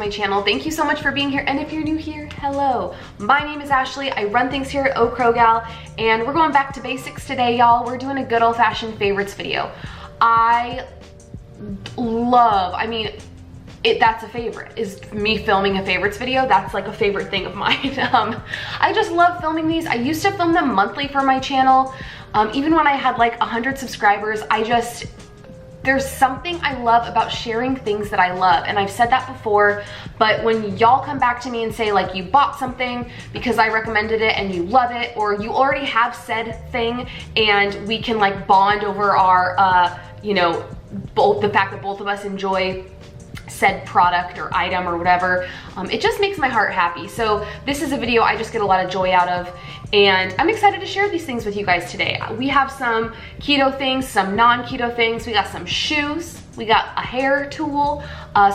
my channel. Thank you so much for being here, and if you're new here, hello. My name is Ashley. I run things here at Gal, and we're going back to basics today, y'all. We're doing a good old-fashioned favorites video. I mean, that's a favorite, is me filming a favorites video. That's like a favorite thing of mine. I just love filming these. I used to film them monthly for my channel. Even when I had like 100 subscribers, there's something I love about sharing things that I love. And I've said that before, but when y'all come back to me and say like you bought something because I recommended it and you love it, or you already have said thing and we can like bond over our, you know, the fact that both of us enjoy said product or item or whatever, it just makes my heart happy. So this is a video I just get a lot of joy out of, and I'm excited to share these things with you guys today. We have some keto things, some non-keto things, we got some shoes, we got a hair tool,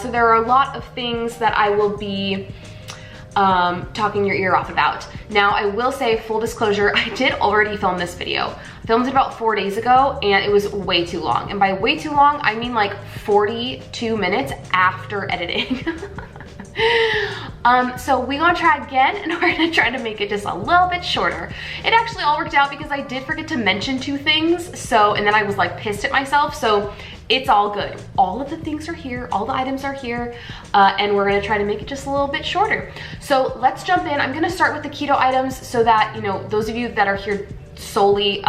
so there are a lot of things that I will be talking your ear off about. Now I will say, full disclosure, I did already film this video. I filmed it about 4 days ago and it was way too long. And by way too long, I mean like 42 minutes after editing. So we're gonna try again, and we're gonna try to make it just a little bit shorter. It actually all worked out because I did forget to mention 2 things, so, and then I was like pissed at myself, so it's all good. All of the things are here, all the items are here, and we're gonna try to make it just a little bit shorter. So let's jump in. I'm gonna start with the keto items so that, you know, those of you that are here solely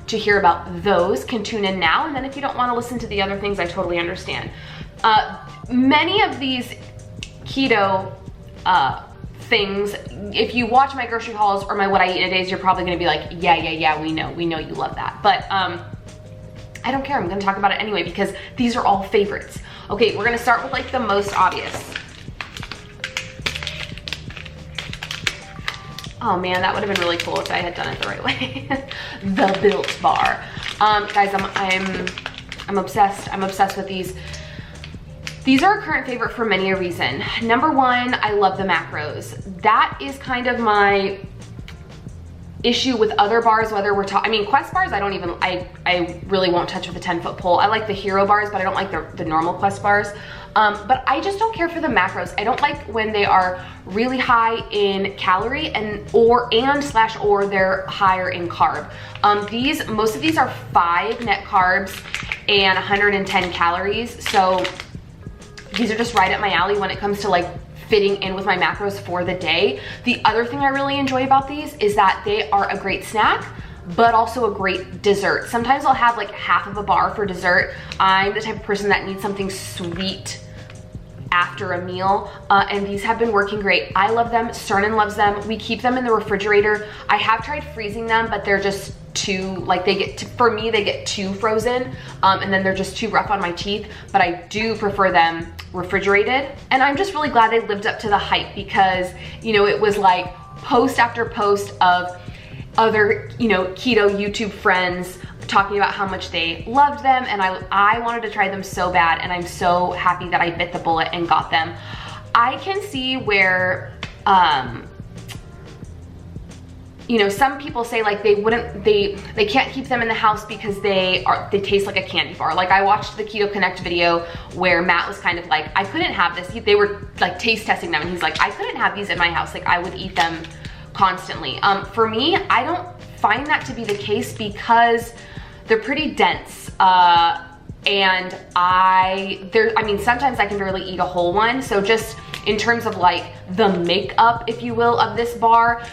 to hear about those can tune in now, and then if you don't wanna listen to the other things, I totally understand. Many of these keto things, if you watch my grocery hauls or my what I eat in a days, you're probably gonna be like, yeah, we know you love that. But I don't care, I'm gonna talk about it anyway because these are all favorites. Okay, we're gonna start with like the most obvious. Oh man, that would have been really cool if I had done it the right way. The Built Bar. Guys, I'm obsessed. I'm obsessed with these. These are a current favorite for many a reason. Number one, I love the macros. That is kind of my issue with other bars, whether we're talking, I mean, Quest bars, I really won't touch with a 10-foot pole. I like the Hero bars, but I don't like the normal Quest bars. But I just don't care for the macros. I don't like when they are really high in calorie or they're higher in carb. Most of these are 5 net carbs and 110 calories. So these are just right up my alley when it comes to like fitting in with my macros for the day. The other thing I really enjoy about these is that they are a great snack, but also a great dessert. Sometimes I'll have like half of a bar for dessert. I'm the type of person that needs something sweet after a meal, and these have been working great. I love them, Cernan loves them. We keep them in the refrigerator. I have tried freezing them, but they're just too, like for me, they get too frozen, and then they're just too rough on my teeth, but I do prefer them refrigerated. And I'm just really glad they lived up to the hype because, you know, it was like post after post of other, you know, keto YouTube friends talking about how much they loved them, and I wanted to try them so bad, and I'm so happy that I bit the bullet and got them. I can see where, you know, some people say like they can't keep them in the house because they taste like a candy bar. Like I watched the Keto Connect video where Matt was kind of like, I couldn't have this. They were like taste testing them, and he's like, I couldn't have these in my house. Like I would eat them constantly. For me, I don't find that to be the case because they're pretty dense, and I mean, sometimes I can barely eat a whole one. So just in terms of like the makeup, if you will, of this bar,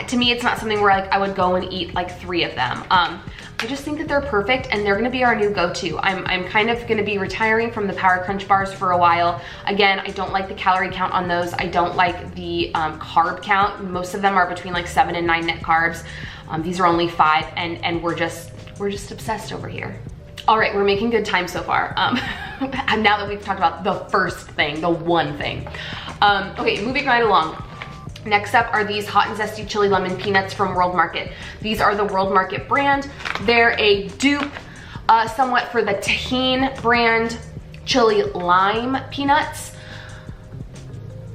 to me, it's not something where like I would go and eat like 3 of them. I just think that they're perfect, and they're gonna be our new go-to. I'm kind of gonna be retiring from the Power Crunch bars for a while. Again, I don't like the calorie count on those. I don't like the carb count. Most of them are between like 7 and 9 net carbs. These are only 5, and we're just obsessed over here. All right, we're making good time so far. And now that we've talked about the first thing, the one thing. Okay, moving right along. Next up are these Hot and Zesty Chili Lemon Peanuts from World Market. These are the World Market brand. They're a dupe somewhat for the Tahine brand Chili Lime Peanuts.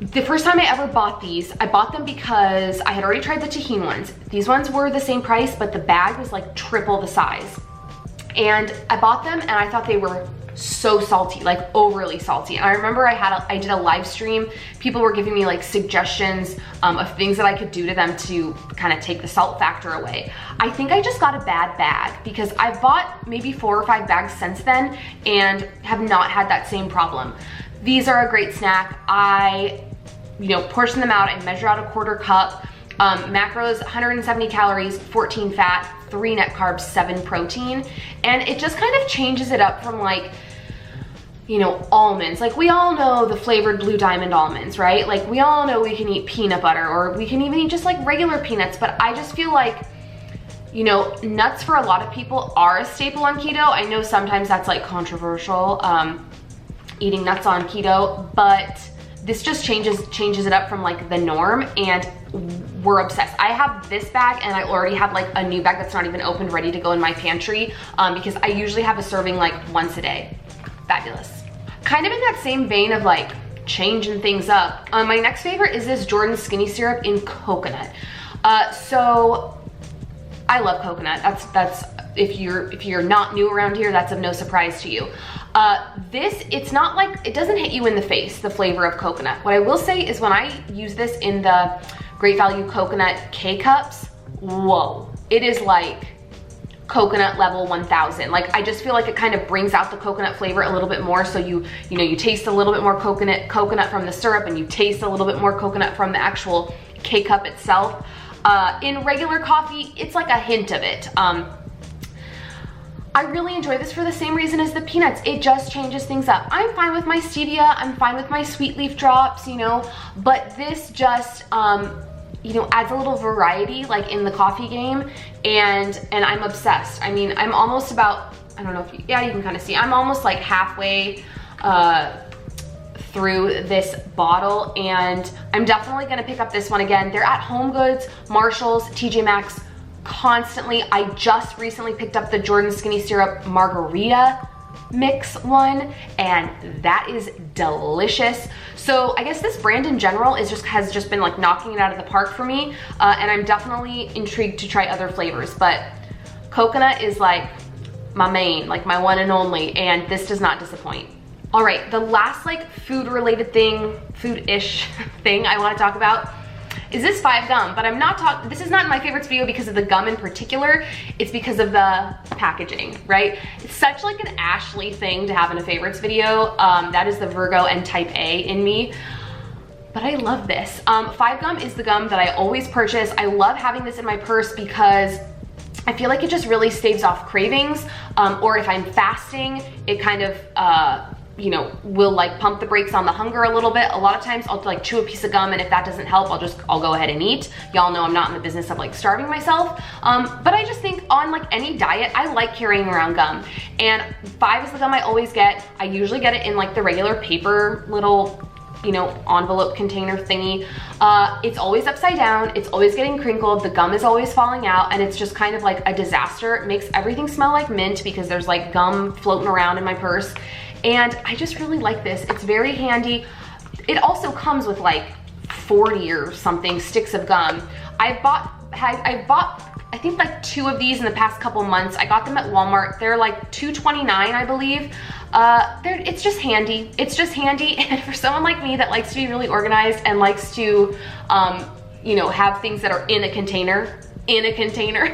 The first time I ever bought these, I bought them because I had already tried the Tahine ones. These ones were the same price, but the bag was like triple the size. And I bought them and I thought they were so salty, like overly salty. And I remember I did a live stream. People were giving me like suggestions of things that I could do to them to kind of take the salt factor away. I think I just got a bad bag because I've bought maybe 4 or 5 bags since then and have not had that same problem. These are a great snack. I, portion them out. I measure out a 1/4 cup. Macros, 170 calories, 14 fat, 3 net carbs, 7 protein. And it just kind of changes it up from like, almonds. Like we all know the flavored Blue Diamond almonds, right? Like we all know we can eat peanut butter, or we can even eat just like regular peanuts. But I just feel like, nuts for a lot of people are a staple on keto. I know sometimes that's like controversial, eating nuts on keto, but this just changes it up from like the norm, and we're obsessed. I have this bag and I already have like a new bag that's not even opened, ready to go in my pantry, because I usually have a serving like once a day. Fabulous. Kind of in that same vein of like changing things up, my next favorite is this Jordan Skinny Syrup in coconut. So I love coconut. That's if you're not new around here, that's of no surprise to you. It's not like, it doesn't hit you in the face, the flavor of coconut. What I will say is when I use this in the Great Value Coconut K-Cups, whoa, it is like coconut level 1000. Like I just feel like it kind of brings out the coconut flavor a little bit more. So you taste a little bit more coconut from the syrup, and you taste a little bit more coconut from the actual K-Cup itself. In regular coffee, it's like a hint of it. I really enjoy this for the same reason as the peanuts. It just changes things up. I'm fine with my stevia, I'm fine with my sweet leaf drops, but this just, adds a little variety like in the coffee game, and I'm obsessed. I mean, I'm almost about, I don't know if you can kind of see, I'm almost like halfway through this bottle, and I'm definitely gonna pick up this one again. They're at Home Goods, Marshalls, TJ Maxx, constantly. I just recently picked up the Jordan Skinny Syrup Margarita mix one, and that is delicious. So I guess this brand in general has just been like knocking it out of the park for me, and I'm definitely intrigued to try other flavors, but coconut is like my main, like my one and only, and this does not disappoint. All right, the last like food-related thing, food-ish thing I want to talk about is this 5 gum, but this is not my favorites video because of the gum in particular. It's because of the packaging, right? It's such like an Ashley thing to have in a favorites video. That is the Virgo and type A in me. But I love this. 5 gum is the gum that I always purchase. I love having this in my purse because I feel like it just really staves off cravings, or if I'm fasting, it kind of, will like pump the brakes on the hunger a little bit. A lot of times I'll like chew a piece of gum, and if that doesn't help, I'll go ahead and eat. Y'all know I'm not in the business of like starving myself. But I just think on like any diet, I like carrying around gum, and 5 is the gum I always get. I usually get it in like the regular paper little, envelope container thingy. It's always upside down. It's always getting crinkled. The gum is always falling out, and it's just kind of like a disaster. It makes everything smell like mint because there's like gum floating around in my purse. And I just really like this. It's very handy. It also comes with like 40 or something sticks of gum. I've bought I think like 2 of these in the past couple months. I got them at Walmart. They're like $2.29, I believe. It's just handy. It's just handy. And for someone like me that likes to be really organized and likes to, have things that are in a container,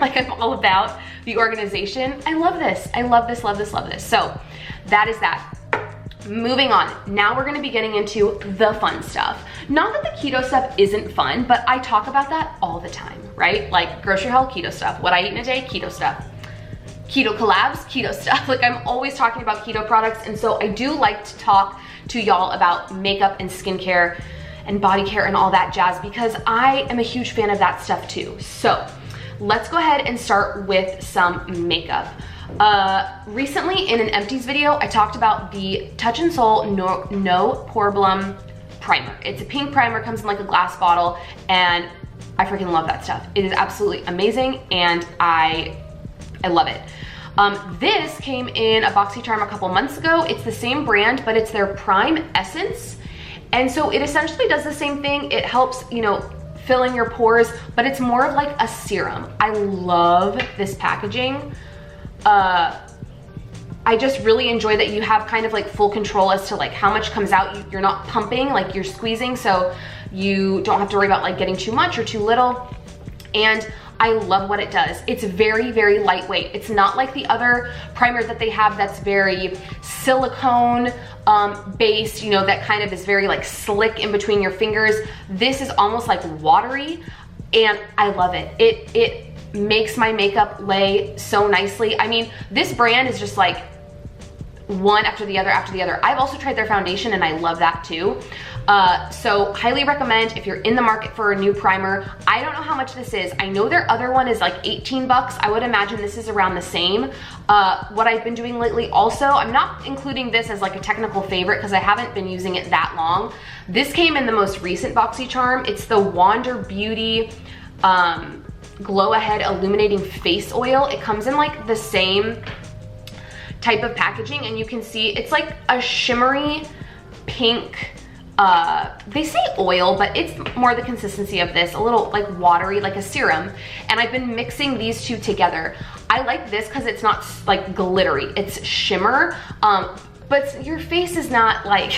like I'm all about the organization. I love this. I love this, love this, love this. So that is that. Moving on, now we're gonna be getting into the fun stuff. Not that the keto stuff isn't fun, but I talk about that all the time, right? Like grocery haul, keto stuff. What I eat in a day, keto stuff. Keto collabs, keto stuff. Like I'm always talking about keto products, and so I do like to talk to y'all about makeup and skincare and body care and all that jazz, because I am a huge fan of that stuff too. So let's go ahead and start with some makeup. Recently in an empties video, I talked about the Touch in Sol No Poreblem primer. It's a pink primer, comes in like a glass bottle, and I freaking love that stuff. It is absolutely amazing, and I love it. This came in a BoxyCharm a couple months ago. It's the same brand, but it's their Prime Essence. And so it essentially does the same thing. It helps, fill in your pores, but it's more of like a serum. I love this packaging. I I just really enjoy that you have kind of like full control as to like how much comes out. You're not pumping, like you're squeezing, so you don't have to worry about like getting too much or too little. And I love what it does. It's very, very lightweight. It's not like the other primer that they have that's very silicone based, you know, that kind of is very like slick in between your fingers. This is almost like watery, and I love it. It makes my makeup lay so nicely. I mean, this brand is just like one after the other after the other. I've also tried their foundation and I love that too. So highly recommend if you're in the market for a new primer. I don't know how much this is. I know their other one is like 18 bucks. I would imagine this is around the same. What I've been doing lately also, I'm not including this as like a technical favorite because I haven't been using it that long. This came in the most recent BoxyCharm. It's the Wander Beauty Glow Ahead Illuminating Face Oil. It comes in like the same type of packaging, and you can see it's like a shimmery pink, they say oil, but it's more the consistency of this, a little like watery, like a serum. And I've been mixing these two together. I like this because it's not like glittery, it's shimmer, but your face is not like,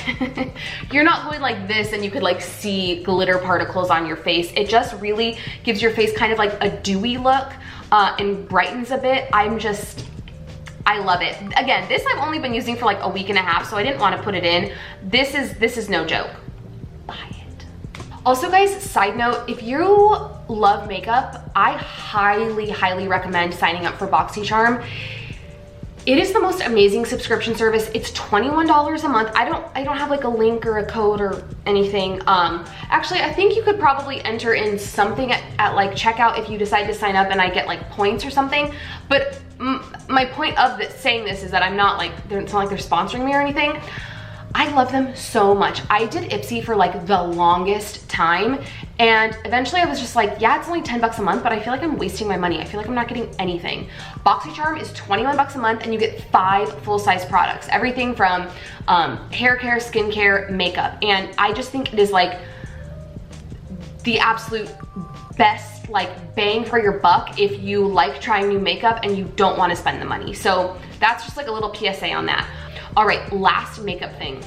you're not going like this and you could like see glitter particles on your face. It just really gives your face kind of like a dewy look and brightens a bit. I love it. Again, this I've only been using for like a week and a half, so I didn't want to put it in. This is no joke. Buy it. Also guys, side note, if you love makeup, I highly, highly recommend signing up for BoxyCharm. It is the most amazing subscription service. It's $21 a month. I don't have like a link or a code or anything. Actually, I think you could probably enter in something at like checkout if you decide to sign up and I get like points or something. But my point of saying this is that I'm not like, it's not like they're sponsoring me or anything. I love them so much. I did Ipsy for like the longest time, and eventually I was just like, yeah, it's only 10 bucks a month, but I feel like I'm wasting my money. I feel like I'm not getting anything. BoxyCharm is 21 bucks a month and you get 5 full-size products. Everything from hair care, skincare, makeup. And I just think it is like the absolute best like bang for your buck if you like trying new makeup and you don't want to spend the money. So that's just like a little PSA on that. All right, last makeup thing.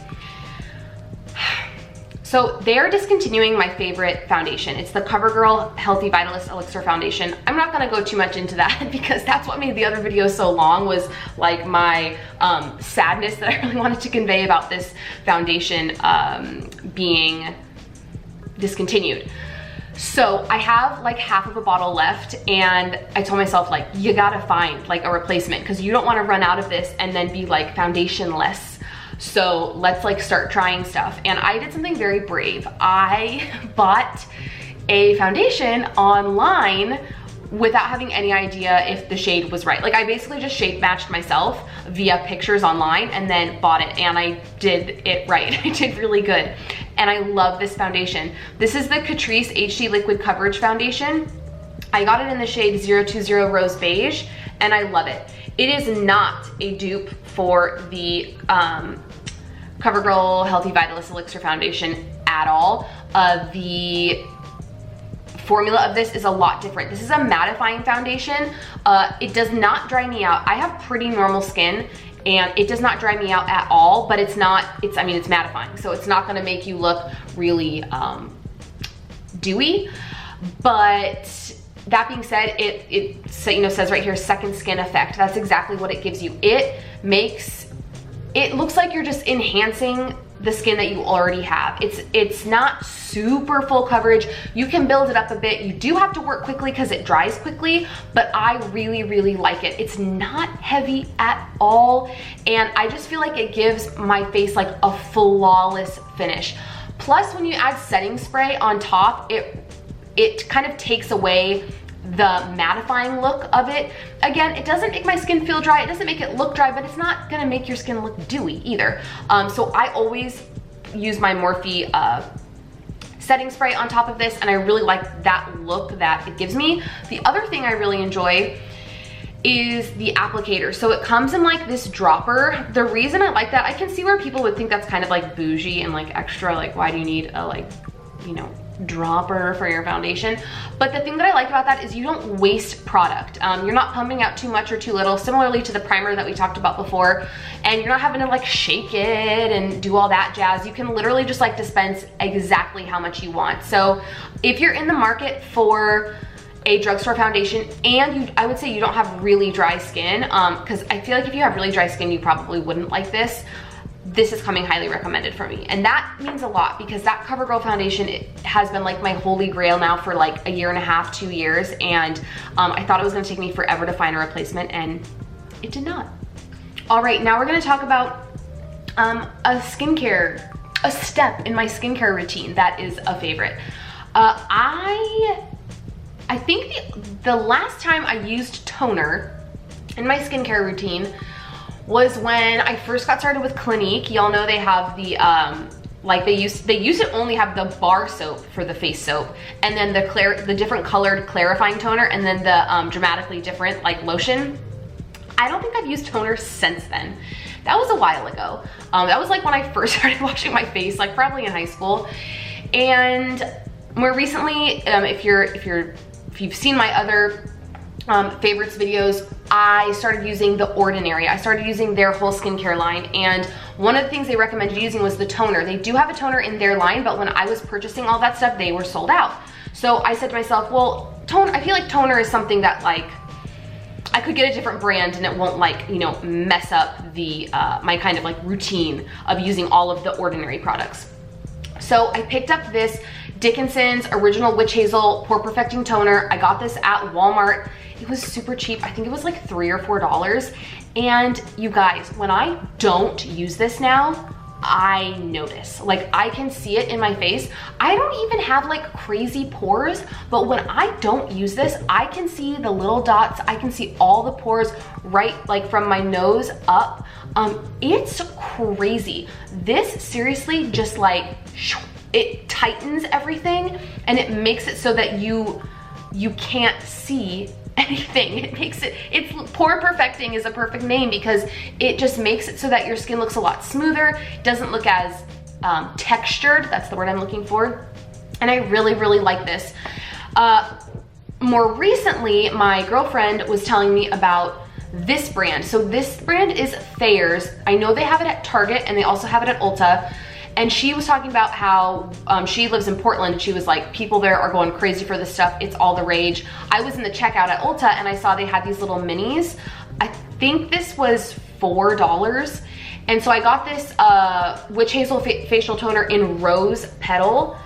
So they're discontinuing my favorite foundation. It's the CoverGirl Healthy Vitalist Elixir Foundation. I'm not gonna go too much into that because that's what made the other video so long, was like my sadness that I really wanted to convey about this foundation being discontinued. So I have like half of a bottle left, and I told myself like, you gotta find like a replacement because you don't wanna run out of this and then be like foundation-less. So let's like start trying stuff. And I did something very brave. I bought a foundation online without having any idea if the shade was right. Like I basically just shade matched myself via pictures online and then bought it, and I did it right. I did really good. And I love this foundation. This is the Catrice HD Liquid Coverage Foundation. I got it in the shade 020 Rose Beige, and I love it. It is not a dupe for the CoverGirl Healthy Vitalist Elixir Foundation at all. The formula of this is a lot different. This is a mattifying foundation. It does not dry me out. I have pretty normal skin, and it does not dry me out at all, but it's mattifying. So it's not gonna make you look really dewy. But that being said, it says right here, second skin effect. That's exactly what it gives you. It looks like you're just enhancing the skin that you already have. It's not super full coverage. You can build it up a bit. You do have to work quickly because it dries quickly, but I really, really like it. It's not heavy at all, and I just feel like it gives my face like a flawless finish. Plus, when you add setting spray on top, it kind of takes away the mattifying look of it. Again, it doesn't make my skin feel dry, it doesn't make it look dry, but it's not gonna make your skin look dewy either. So I always use my Morphe setting spray on top of this, and I really like that look that it gives me. The other thing I really enjoy is the applicator. So it comes in like this dropper. The reason I like that, I can see where people would think that's kind of like bougie and like extra, like why do you need a like, you know, dropper for your foundation. But the thing that I like about that is you don't waste product. You're not pumping out too much or too little, similarly to the primer that we talked about before, and you're not having to like shake it and do all that jazz. You can literally just like dispense exactly how much you want. So if you're in the market for a drugstore foundation and I would say you don't have really dry skin, because I feel like if you have really dry skin, you probably wouldn't like this. This is coming highly recommended for me. And that means a lot because that CoverGirl foundation, it has been like my holy grail now for like 1.5 years, 2 years. And I thought it was gonna take me forever to find a replacement, and it did not. All right, now we're gonna talk about a step in my skincare routine that is a favorite. I think the last time I used toner in my skincare routine was when I first got started with Clinique. Y'all know they have the, like they used to only have the bar soap for the face soap, and then the different colored clarifying toner, and then the dramatically different like lotion. I don't think I've used toner since then. That was a while ago. That was like when I first started washing my face, like probably in high school. And more recently, if you've seen my other favorites videos, I started using The Ordinary. I started using their whole skincare line, and one of the things they recommended using was the toner. They do have a toner in their line, but when I was purchasing all that stuff, they were sold out. So I said to myself, well, I feel like toner is something that like, I could get a different brand and it won't like, you know, mess up the my kind of like routine of using all of The Ordinary products. So I picked up this DIckinson's Original Witch Hazel Pore Perfecting Toner. I got this at Walmart. It was super cheap. I think it was like $3 or $4. And you guys, when I don't use this now, I notice. Like I can see it in my face. I don't even have like crazy pores, but when I don't use this, I can see the little dots. I can see all the pores right like from my nose up. It's crazy. This seriously just like, it tightens everything and it makes it so that you can't see anything. It makes it's Pore Perfecting is a perfect name because it just makes it so that your skin looks a lot smoother, doesn't look as textured, that's the word I'm looking for. And I really, really like this. More recently, my girlfriend was telling me about this brand. So this brand is Thayers. I know they have it at Target and they also have it at Ulta. And she was talking about how she lives in Portland, and she was like, people there are going crazy for this stuff. It's all the rage. I was in the checkout at Ulta and I saw they had these little minis. I think this was $4. And so I got this Witch Hazel Facial Toner in Rose Petal.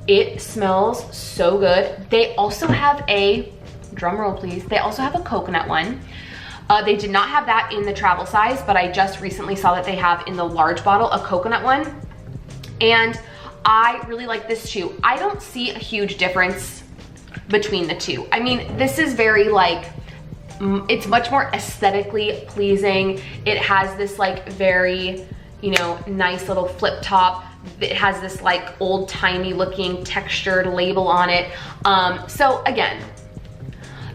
It smells so good. They also have a, drum roll please, they also have a coconut one. They did not have that in the travel size, but I just recently saw that they have in the large bottle a coconut one. And I really like this too. I don't see a huge difference between the two. I mean, this is very like, it's much more aesthetically pleasing. It has this like very, you know, nice little flip top. It has this like old timey looking textured label on it. So again,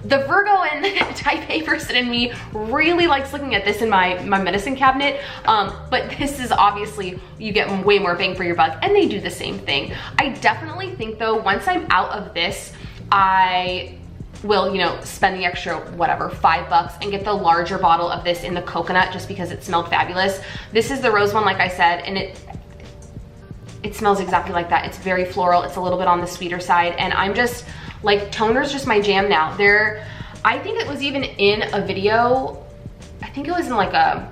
the Virgo and type A person in me really likes looking at this in my medicine cabinet, but this is obviously, you get way more bang for your buck, and they do the same thing. I definitely think though, once I'm out of this, I will, you know, spend the extra, whatever, $5 and get the larger bottle of this in the coconut just because it smelled fabulous. This is the rose one, like I said, and it smells exactly like that. It's very floral, it's a little bit on the sweeter side, and I'm just, like, toner's just my jam now. I think it was even in a video, I think it was in like a,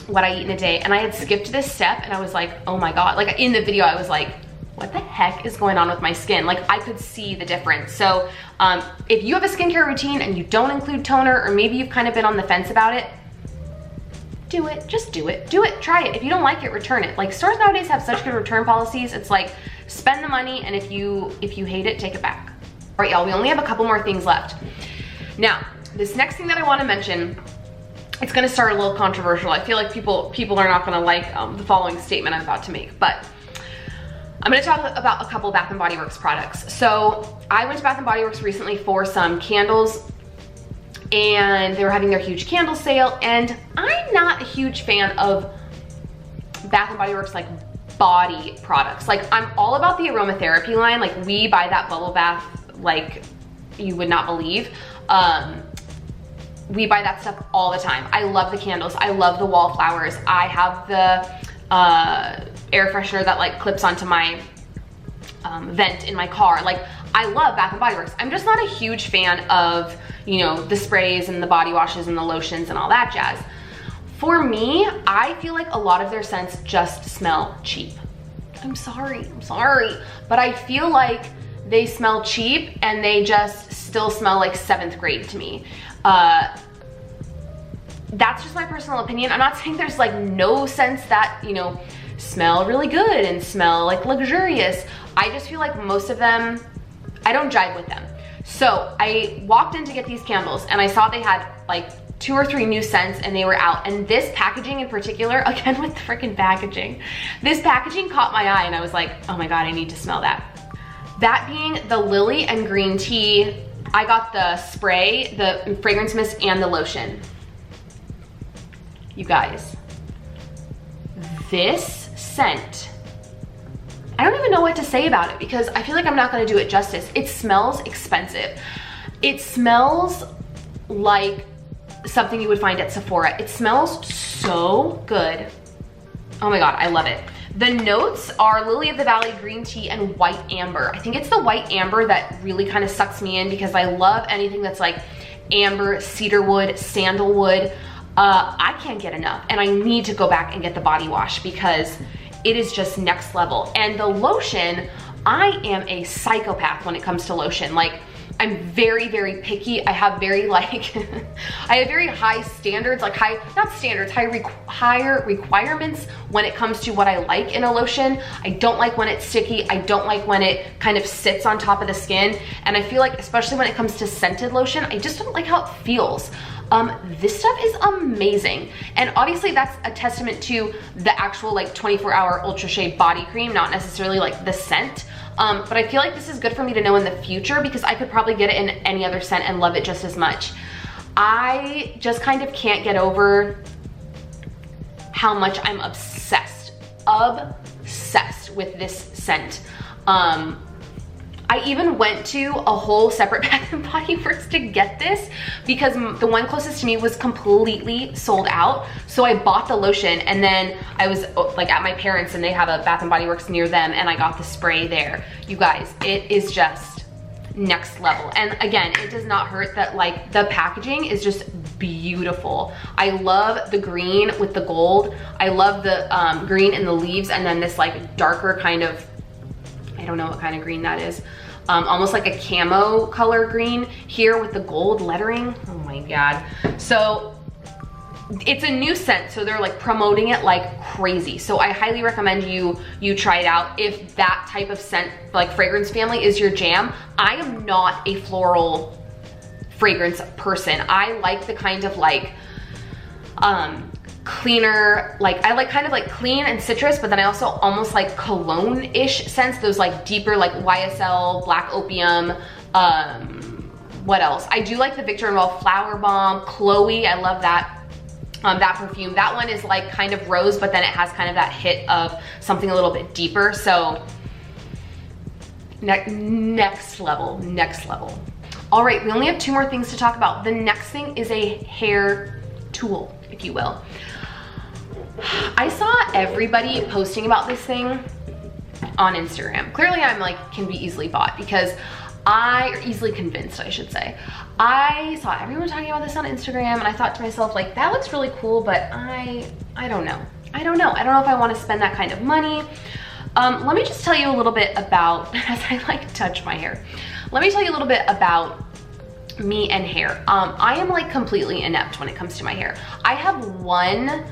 what I eat in a day, and I had skipped this step and I was like, oh my God. Like in the video, I was like, what the heck is going on with my skin? Like I could see the difference. So if you have a skincare routine and you don't include toner, or maybe you've kind of been on the fence about it, do it, just do it, try it. If you don't like it, return it. Like stores nowadays have such good return policies. It's like, spend the money, and if you hate it, take it back. All right, y'all, we only have a couple more things left. Now, this next thing that I wanna mention, it's gonna start a little controversial. I feel like people are not gonna like the following statement I'm about to make, but I'm gonna talk about a couple Bath & Body Works products. So I went to Bath & Body Works recently for some candles, and they were having their huge candle sale, and I'm not a huge fan of Bath & Body Works like body products. Like, I'm all about the aromatherapy line. Like, we buy that bubble bath like you would not believe. We buy that stuff all the time. I love the candles. I love the wallflowers. I have the air freshener that like clips onto my vent in my car. Like, I love Bath and Body Works. I'm just not a huge fan of, you know, the sprays and the body washes and the lotions and all that jazz. For me, I feel like a lot of their scents just smell cheap. I'm sorry, but I feel like they smell cheap and they just still smell like 7th grade to me. That's just my personal opinion. I'm not saying there's like no scents that, you know, smell really good and smell like luxurious. I just feel like most of them, I don't jive with them. So I walked in to get these candles and I saw they had like 2 or 3 new scents and they were out. And this packaging in particular, again with the freaking packaging, this packaging caught my eye and I was like, oh my God, I need to smell that. That being the lily and green tea. I got the spray, the fragrance mist, and the lotion. You guys, this scent, I don't even know what to say about it because I feel like I'm not gonna do it justice. It smells expensive. It smells like something you would find at Sephora. It smells so good. Oh my God, I love it. The notes are lily of the valley, green tea, and white amber. I think it's the white amber that really kind of sucks me in because I love anything that's like amber, cedarwood, sandalwood. I can't get enough and I need to go back and get the body wash because it is just next level. And the lotion, I am a psychopath when it comes to lotion. Like, I'm very, very picky. I have very like, I have very high standards, like higher requirements when it comes to what I like in a lotion. I don't like when it's sticky. I don't like when it kind of sits on top of the skin. And I feel like, especially when it comes to scented lotion, I just don't like how it feels. This stuff is amazing. And obviously that's a testament to the actual like 24-hour Ultra Shea body cream, not necessarily like the scent. But I feel like this is good for me to know in the future because I could probably get it in any other scent and love it just as much. I just kind of can't get over how much I'm obsessed with this scent. I even went to a whole separate Bath and Body Works to get this because the one closest to me was completely sold out. So I bought the lotion and then I was like at my parents and they have a Bath and Body Works near them and I got the spray there. You guys, it is just next level. And again, it does not hurt that like the packaging is just beautiful. I love the green with the gold. I love the green in the leaves and then this like darker kind of, I don't know what kind of green that is. Almost like a camo color green here with the gold lettering. Oh my God. So it's a new scent, so they're like promoting it like crazy. So I highly recommend you try it out if that type of scent, like fragrance family, is your jam. I am not a floral fragrance person. I like the kind of like cleaner, like I like kind of like clean and citrus, but then I also almost like cologne-ish scents, those like deeper like YSL, Black Opium, what else? I do like the Victor & Rolf Flower Bomb, Chloe, I love that. That perfume, that one is like kind of rose, but then it has kind of that hit of something a little bit deeper. So next level. All right, we only have 2 more things to talk about. The next thing is a hair tool, if you will. I saw everybody posting about this thing on Instagram. Clearly I'm like, can be easily bought because or easily convinced, I should say. I saw everyone talking about this on Instagram and I thought to myself, like, that looks really cool, but I don't know. I don't know if I want to spend that kind of money. Let me just tell you a little bit about, as I like touch my hair, let me tell you a little bit about me and hair. I am like completely inept when it comes to my hair. I have one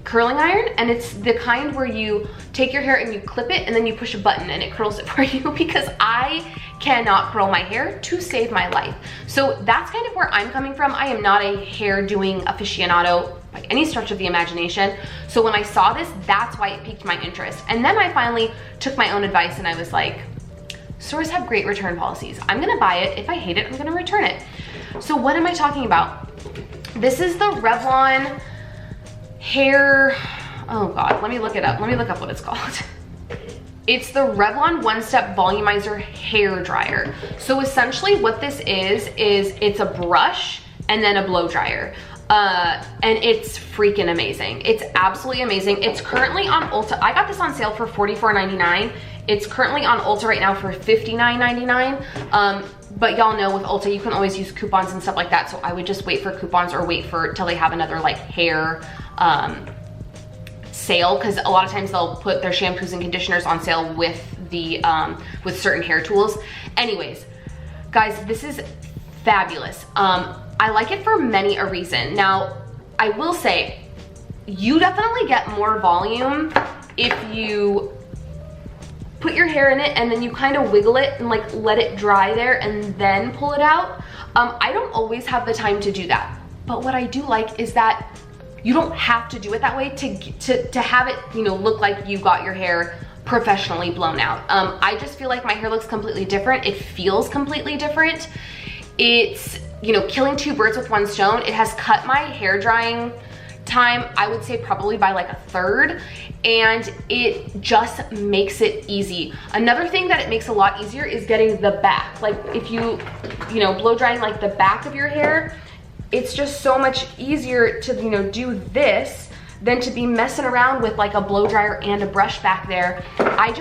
curling iron and it's the kind where you take your hair and you clip it and then you push a button and it curls it for you because I cannot curl my hair to save my life. So that's kind of where I'm coming from. I am not a hair doing aficionado by any stretch of the imagination. So when I saw this, that's why it piqued my interest. And then I finally took my own advice and I was like, stores have great return policies. I'm gonna buy it. If I hate it, I'm gonna return it. So what am I talking about? This is the Revlon hair Oh God, let me look it up. Let me look up what it's called. It's the Revlon One Step Volumizer Hair Dryer. So essentially what this is it's a brush and then a blow dryer. And it's freaking amazing. It's absolutely amazing. It's currently on Ulta. I got this on sale for $44.99. It's currently on Ulta right now for $59.99. But y'all know with Ulta, you can always use coupons and stuff like that. So I would just wait for coupons or wait for till they have another like hair sale, because a lot of times they'll put their shampoos and conditioners on sale with the with certain hair tools. Anyways, guys, this is fabulous. I like it for many a reason. Now, I will say, you definitely get more volume if you put your hair in it and then you kind of wiggle it and like let it dry there and then pull it out. I don't always have the time to do that. But what I do like is that you don't have to do it that way to have it, you know, look like you got your hair professionally blown out. I just feel like my hair looks completely different. It feels completely different. It's, you know, killing two birds with one stone. It has cut my hair drying time, I would say probably by like a third, and it just makes it easy. Another thing that it makes a lot easier is getting the back. Like if you know, blow drying like the back of your hair, it's just so much easier to, you know, do this than to be messing around with like a blow dryer and a brush back there. I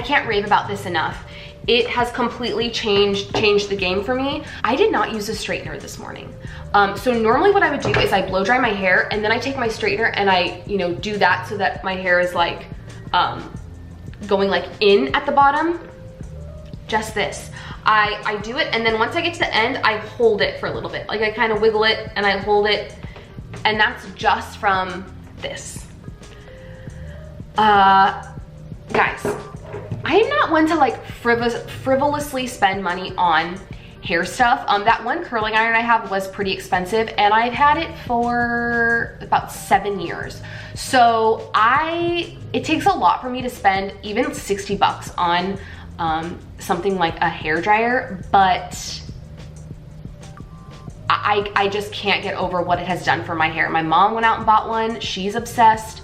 can't rave about this enough. It has completely changed the game for me. I did not use a straightener this morning. So normally what I would do is I blow dry my hair and then I take my straightener and I, you know, do that so that my hair is like going like in at the bottom. Just this. I do it, and then once I get to the end, I hold it for a little bit. Like I kind of wiggle it and I hold it, and that's just from this. Guys, I am not one to like frivolously spend money on hair stuff. That one curling iron I have was pretty expensive, and I've had it for about 7 years. So it takes a lot for me to spend even 60 bucks on something like a hair dryer, but I just can't get over what it has done for my hair. My mom went out and bought one. She's obsessed.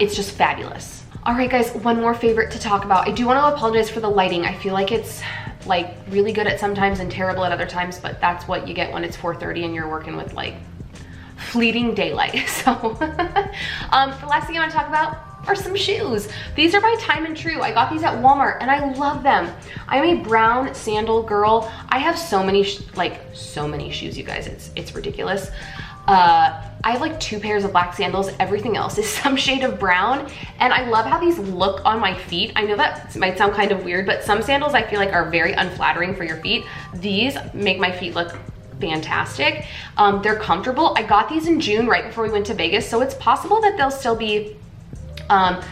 It's just fabulous. All right, guys, one more favorite to talk about. I do want to apologize for the lighting. I feel like it's like really good at sometimes and terrible at other times, but that's what you get when it's 4:30 and you're working with like fleeting daylight. So the last thing I want to talk about are some shoes. These are by Time and Tru. I got these at Walmart and I love them. I'm a brown sandal girl. I have so many shoes, you guys. It's ridiculous. I have like 2 pairs of black sandals. Everything else is some shade of brown. And I love how these look on my feet. I know that might sound kind of weird, but some sandals I feel like are very unflattering for your feet. These make my feet look fantastic. They're comfortable. I got these in June right before we went to Vegas, so it's possible that they'll still be at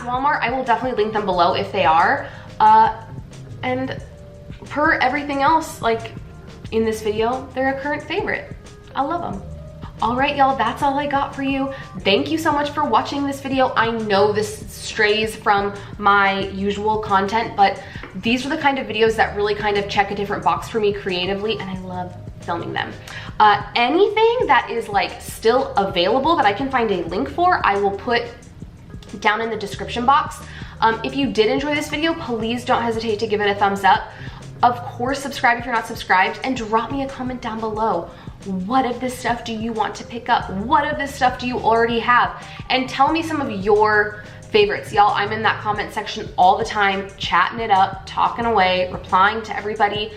Walmart. I will definitely link them below if they are. And per everything else, like in this video, they're a current favorite. I love them. All right, y'all, that's all I got for you. Thank you so much for watching this video. I know this strays from my usual content, but these are the kind of videos that really kind of check a different box for me creatively, and I love filming them. Anything that is like still available that I can find a link for, I will put down in the description box. If you did enjoy this video, please don't hesitate to give it a thumbs up. Of course, subscribe if you're not subscribed, and drop me a comment down below. What of this stuff do you want to pick up? What of this stuff do you already have? And tell me some of your favorites. Y'all, I'm in that comment section all the time, chatting it up, talking away, replying to everybody.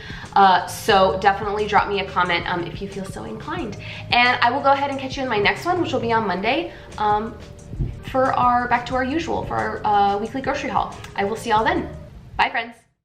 So definitely drop me a comment if you feel so inclined. And I will go ahead and catch you in my next one, which will be on Monday, for our back to our usual, for our weekly grocery haul. I will see y'all then. Bye, friends.